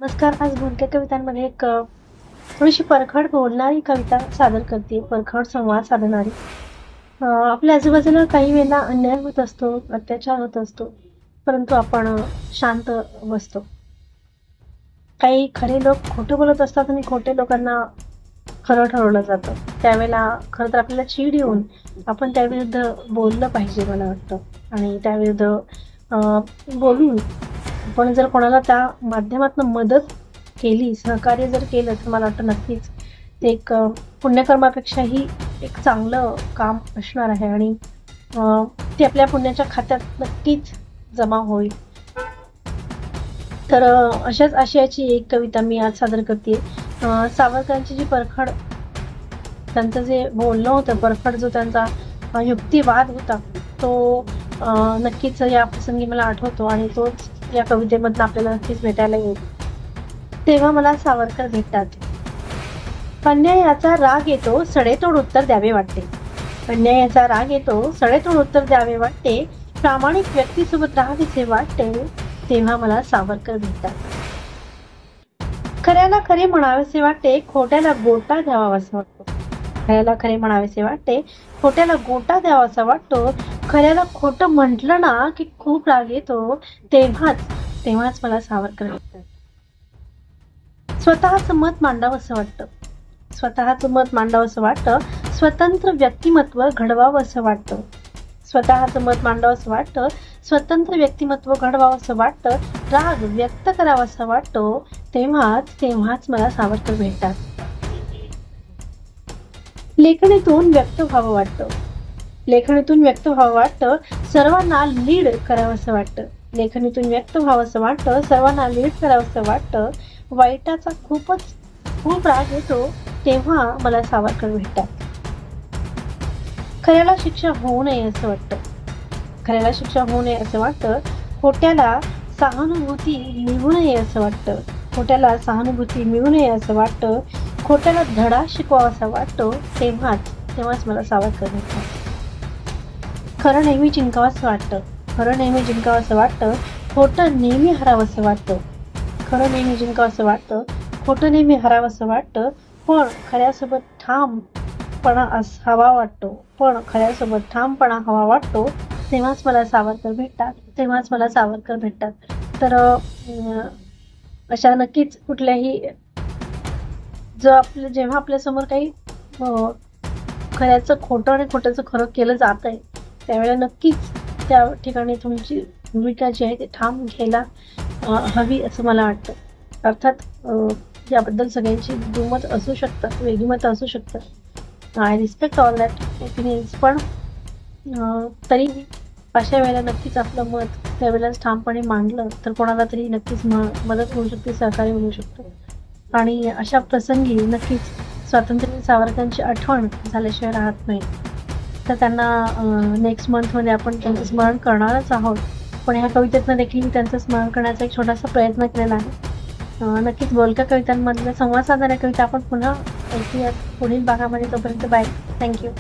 नमस्कार. आज बोलक्या कवितांमध्ये एक थोडीशी परखड बोलणारी कविता सादर करते. परखड संवाद साधणारी. आपल्या आजूबाजूला काही वेळेला अन्याय होत असतो, अत्याचार होत असतो, परंतु आपण शांत बसतो. काही खरे लोक खोटं बोलत असतात आणि खोटे लोकांना खरं ठरवलं जातं. त्यावेळेला खरं तर आपल्याला चीड येऊन आपण त्याविरुद्ध बोललं पाहिजे मला वाटतं. आणि त्याविरुद्ध बोलून आपण जर कोणाला त्या माध्यमातून मदत केली, सहकार्य जर केलं, तर मला वाटतं नक्कीच ते एक पुण्यकर्मापेक्षाही एक चांगलं काम असणार आहे आणि ते आपल्या पुण्याच्या खात्यात नक्कीच जमा होईल. तर अशाच आशयाची एक कविता मी आज सादर करते. सावरकरांची जी परखड, त्यांचं जे बोलणं होतं, परखड जो त्यांचा युक्तिवाद होता, तो नक्कीच या प्रसंगी मला आठवतो आणि तोच या कवितेमधून आपल्याला नक्कीच भेटायला येईल. तेव्हा मला सावरकर भेटतात. अन्यायाचा राग येतो, सडेतोड उत्तर द्यावे वाटते. अन्यायाचा राग येतो, सडेतोड उत्तर द्यावे वाटते. प्रामाणिक व्यक्तीसोबत राहावेसे वाटते. तेव्हा मला सावरकर भेटतात. खऱ्याला खरे म्हणावेसे वाटते, खोट्याला गोटा द्यावासा वाटतो. खऱ्याला खरे म्हणावेसे वाटते, खोट्याला गोटा द्यावासा वाटतो. खऱ्याला खोटं म्हटलं ना की खूप राग येतो. तेव्हाच मला सावरकर भेटतात. स्वतःच मत मांडावंसं वाटतं. स्वतःचं मत मांडावंसं वाटतं. स्वतंत्र व्यक्तिमत्व घडवावंसं वाटतं. स्वतःचं मत मांडावंसं वाटतं. स्वतंत्र व्यक्तिमत्व घडवावंसं वाटतं. राग व्यक्त करावासा वाटतो. तेव्हाच मला सावरकर भेटतात. लेखणीतून व्यक्त व्हावं वाटतं. लेखणीतून व्यक्त व्हावं वाटतं. सर्वांना लीड करावंसं वाटतं. लेखणीतून व्यक्त व्हावंसं वाटतं. सर्वांना लीड करावंसं वाटतं. वाईटाचा खूप राग येतो. तेव्हा मला सावरकर भेटतात. खऱ्याला शिक्षा होऊ नये असं वाटतं. खऱ्याला शिक्षा होऊ नये असं वाटतं. खोट्याला सहानुभूती मिळू नये असं वाटतं. खोट्याला सहानुभूती मिळू नये असं वाटतं. खोट्याला धडा शिकवावासा वाटतो. तेव्हाच मला सावरकर भेटतात. खरं नेहमी जिंकावंसं वाटतं. खरं नेहमी जिंकावंसं वाटतं. खोटं नेहमी हरावंसं वाटतं. खरं नेहमी जिंकावंसं वाटतं. खोटं नेहमी हरावंसं वाटतं. पण खऱ्यासोबत ठामपणा हवा वाटतो. तेव्हाच मला सावरकर भेटतात. तर अशा नक्कीच कुठल्याही जेव्हा आपल्यासमोर काही खऱ्याचं खोटं आणि खोट्याचं खरं केलं जात आहे, त्यावेळेला नक्कीच त्या ठिकाणी तुमची भूमिका जी आहे ती ठाम घ्यायला हवी असं मला वाटतं. अर्थात याबद्दल सगळ्यांची दुमत असू शकतात, वेगळी मतं असू शकतात. I respect all that opinions. पण तरीही अशा वेळेला नक्कीच आपलं मत त्यावेळेलाच ठामपणे मांडलं तर कोणाला तरी नक्कीच मदत होऊ शकते, सहकार्य होऊ शकतं. आणि अशा प्रसंगी नक्कीच स्वातंत्र्यवीर सावरकरांची आठवण झाल्याशिवाय राहत नाही. तर त्यांना नेक्स्ट मंथमध्ये आपण त्यांचं स्मरण करणारच आहोत. पण ह्या कवितेतनं देखील मी त्यांचं स्मरण करण्याचा एक छोटासा प्रयत्न केलेला आहे. नक्कीच बोलक्या कवितांमधल्या संवाद साधणाऱ्या कविता आपण पुन्हा ऐकूयात पुढील भागामध्ये. तोपर्यंत बाय. थँक्यू.